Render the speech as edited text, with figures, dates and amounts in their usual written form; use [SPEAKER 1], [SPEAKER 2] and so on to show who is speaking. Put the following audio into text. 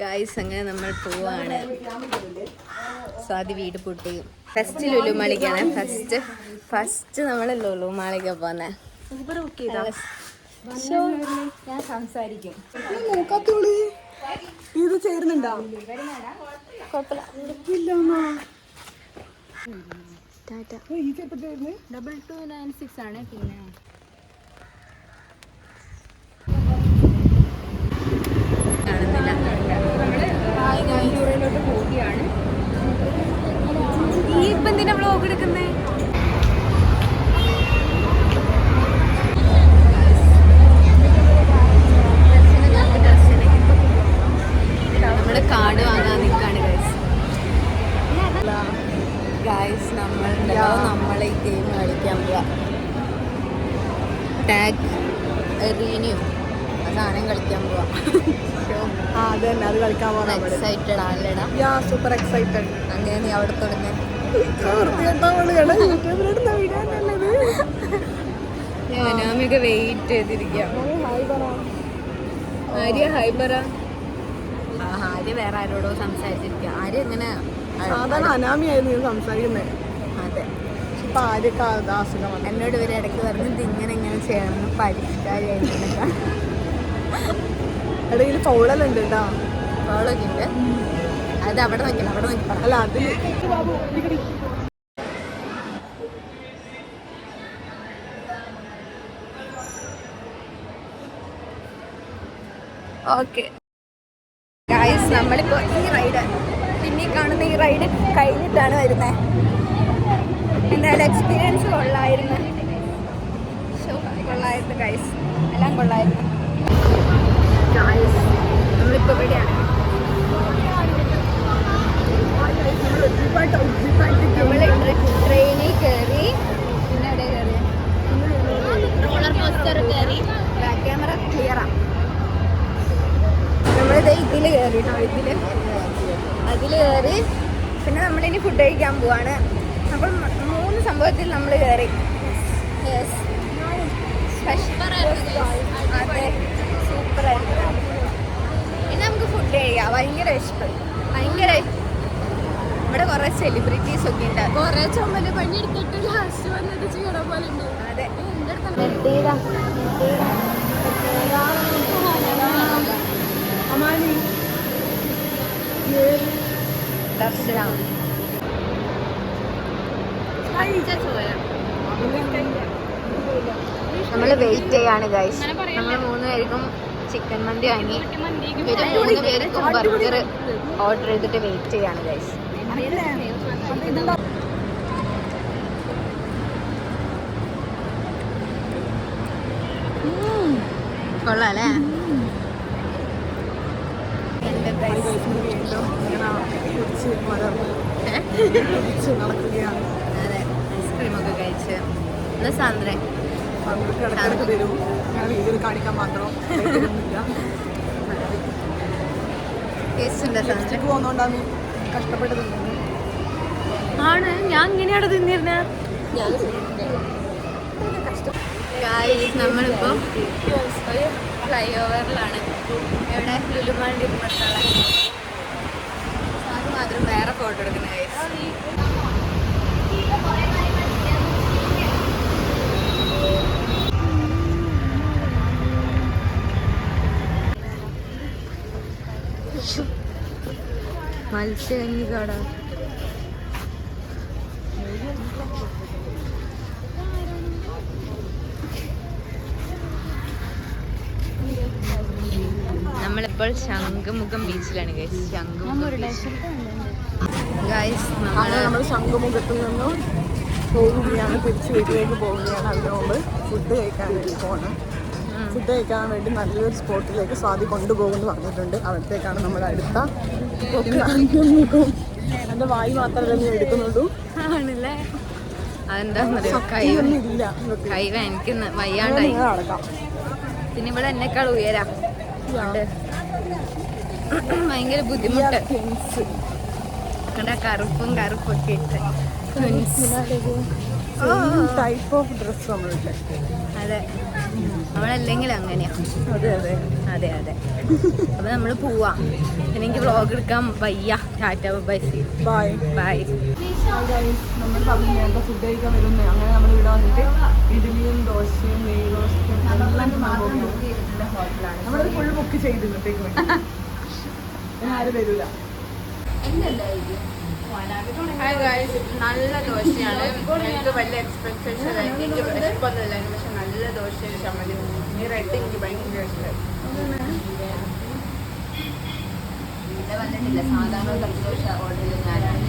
[SPEAKER 1] Guys അങ്ങനെ നമ്മൾ പോവാണ്. സ്വാതി വീട് പൂട്ടി. ഫസ്റ്റ് ലുലുമാളിക്കാണ്. ഫസ്റ്റ് നമ്മൾ ലുലുമാളിക്കാ പോന്നെ. ഞാൻ സംസാരിക്കും.
[SPEAKER 2] ഇത് ചേരുന്നുണ്ടോ?
[SPEAKER 1] ടാറ്റ 2296 ആണ്. പിന്നെ പോവുകയാണ്. ഈ ഇപ്പം എന്തിനാ വ്ളോഗ് എടുക്കുന്നേ? നമ്മള് കാർഡ് വാങ്ങാൻ നിൽക്കാണ് ഗൈസ്. നമ്മളെ ഈ ഗെയിം കളിക്കാൻ പോവാ. ടാഗ് റീന്യൂ സാധനം കളിക്കാൻ പോവാ.
[SPEAKER 2] അത് കളിക്കാൻ പോകാൻ
[SPEAKER 1] എക്സൈറ്റഡ് ആണല്ലേടാ?
[SPEAKER 2] Super excited.
[SPEAKER 1] അങ്ങനെ നീ അവിടെ തുടങ്ങി അനാമിക വെയിറ്റ് ചെയ്തിരിക്കുക. ആര്യ ഹൈബറ. ആര്യ വേറെ ആരോടോ സംസാരിച്ചിരിക്കുക. ആര്യ എങ്ങനെ
[SPEAKER 2] സാധാരണ അനാമിയായിരുന്നു നീ സംസാരിക്കുന്നത്.
[SPEAKER 1] അതെ,
[SPEAKER 2] ഇപ്പൊ ആര്യക്ക് അസുഖമാണ്.
[SPEAKER 1] എന്നോട് ഇവര് ഇടയ്ക്ക് പറഞ്ഞത് ഇങ്ങനെ ചെയ്യണം പരിഷ്കാരിയായിട്ട്.
[SPEAKER 2] ഇടയിൽ ഫൗളലുണ്ട് കേട്ടോ.
[SPEAKER 1] ഫൗളൊക്കെ ഉണ്ട്. അത് അവിടെ നോക്കണം.
[SPEAKER 2] അല്ല അതിൽ
[SPEAKER 1] ഓക്കെ ഗായ്സ്, നമ്മളിപ്പോൾ ഈ റൈഡ് പിന്നെ കാണുന്ന ഈ റൈഡ് കഴിഞ്ഞിട്ടാണ് വരുന്നത്. എന്തായാലും എക്സ്പീരിയൻസ് കൊള്ളായിരുന്നു ഗൈസ്. എല്ലാം കൊള്ളായിരുന്നു. നമ്മളിപ്പോൾ എവിടെയാണ്? നമ്മൾ ട്രെയിനിൽ കയറി. പിന്നെ എവിടെ കയറി? റോളർ കോസ്റ്റർ കയറി. ബാക്ക് ക്യാമറ ക്ലിയറാ. നമ്മളിത് ഇതിൽ കയറി കേട്ടോ. അതിൽ കയറി. പിന്നെ നമ്മളിനി ഫുഡ് കഴിക്കാൻ പോവാണ്. അപ്പം 3 സംഭവത്തിൽ നമ്മൾ കയറി. അതെ, സൂപ്പറായിരുന്നു. ഇനി നമുക്ക് ഫുഡ് കഴിക്കാം. ഭയങ്കര ഇഷ്ടം. ഇവിടെ കുറെ സെലിബ്രിറ്റീസ് ഒക്കെ ഉണ്ട്. കുറെ ചുമല് പണിയെടുത്തിട്ട് ലാസ്റ്റ് വന്നിട്ട് ചെയ്യണ പോലെ ഉണ്ട്. അതെ, ദർശന നമ്മൾ വെയിറ്റ് ചെയ്യാണ് ഗൈസ്. നമ്മൾ 3 പേർക്കും ചിക്കൻ മന്തി വാങ്ങി. ഇവര് 3 പേർക്കും ബർഗർ ഓർഡർ ചെയ്തിട്ട് വെയിറ്റ് ചെയ്യാണ് ഗൈസ്. കൊള്ളാല്ലേ? അതെ, ഐസ്ക്രീമൊക്കെ കഴിച്ച് സാന്ദ്രേ
[SPEAKER 2] കാണിക്കാൻ മാത്രം
[SPEAKER 1] ടേസ്റ്റ് ഉണ്ട്. സാന്ദ്ര
[SPEAKER 2] പോകുന്നോണ്ടാണ് കഷ്ടപ്പെട്ട് തിന്നുന്നത്.
[SPEAKER 1] ആണ്. ഞാൻ ഇങ്ങനെയാണ് തിന്നിരുന്നത്. നമ്മളിപ്പോ ഒരു ഫ്ലൈ ഓവറിലാണ്. ഇവിടെ ലുലുമാളിന്റെ ഇപ്പുറത്തുള്ള. അത് മാത്രം വേറെ ഫോട്ടോ എടുക്കുന്ന മത്സ്യകഞ്ഞി കട. നമ്മളിപ്പോൾ ശംഖുമുഖം ബീച്ചിലാണ് ഗൈസ്.
[SPEAKER 2] നമ്മൾ ശംഖുമുഖത്തിൽ നിന്നും പോവുകയാണ്. തിരിച്ച് വീട്ടിലേക്ക് പോവുകയാണ്. അതിന് മുമ്പ് ഫുഡ് കഴിക്കാൻ വേണ്ടി പോകണം. ഫുഡ് കഴിക്കാൻ വേണ്ടി നല്ലൊരു സ്പോട്ടിലേക്ക് സ്വാതി കൊണ്ടുപോകുമെന്ന് പറഞ്ഞിട്ടുണ്ട്. അവിടത്തേക്കാണ് നമ്മൾ അടുത്ത. എൻ്റെ വായി മാത്രമല്ല നീ എടുക്കുന്നുള്ളൂ.
[SPEAKER 1] ആണല്ലേ? അതെന്താന്നറിയോ? കൈ എനിക്ക് വയ്യാണ്ടായി. പിന്നെ ഇവിടെ എന്നെക്കാൾ ഉയരാ. ഭയങ്കര ബുദ്ധിമുട്ട്. കറുപ്പൊക്കെ ഇട്ട്
[SPEAKER 2] ടൈപ്പ് ഓഫ് ഡ്രസ് നമ്മളുണ്ട്.
[SPEAKER 1] അതെ, നമ്മളല്ലെങ്കിൽ അങ്ങനെയാ.
[SPEAKER 2] അതെ അതെ
[SPEAKER 1] അതെ അതെ. അപ്പൊ നമ്മള് പോവാ. എനിക്ക് വ്ളോഗ് എടുക്കാൻ വയ്യ. Tata bye
[SPEAKER 2] bye
[SPEAKER 1] bye.
[SPEAKER 2] നമ്മൾ പറഞ്ഞു നേരത്തെ ഫുഡ് കഴിക്കാൻ വരുന്നത്. അങ്ങനെ നമ്മൾ ഇവിടെ വന്നിട്ട് ഇഡ്ഡലിയും ദോശയും നെയ് റോസ്റ്റും എല്ലാം ഹോട്ടലാണ്. നമ്മളത് ഫുൾ ബുക്ക് ചെയ്ത് ഇന്നത്തേക്ക് വേണ്ടി ആരും വരില്ല.
[SPEAKER 3] ഹായ് ഗൈസ്, നല്ല ദോശയാണ്. എനിക്ക് വലിയ എക്സ്പെക്ടേഷൻ എനിക്ക് വിശപ്പൊന്നുമില്ല, പക്ഷെ നല്ല ദോശയും ചമ്മതി. ഈ റെഡ് എനിക്ക് ഭയങ്കര ഇഷ്ടമായി.
[SPEAKER 1] ഇവിടെ വന്നിട്ടില്ല. സാധാരണ ദോശ ഓർഡർ ചെയ്ത് ഞാനാണ്.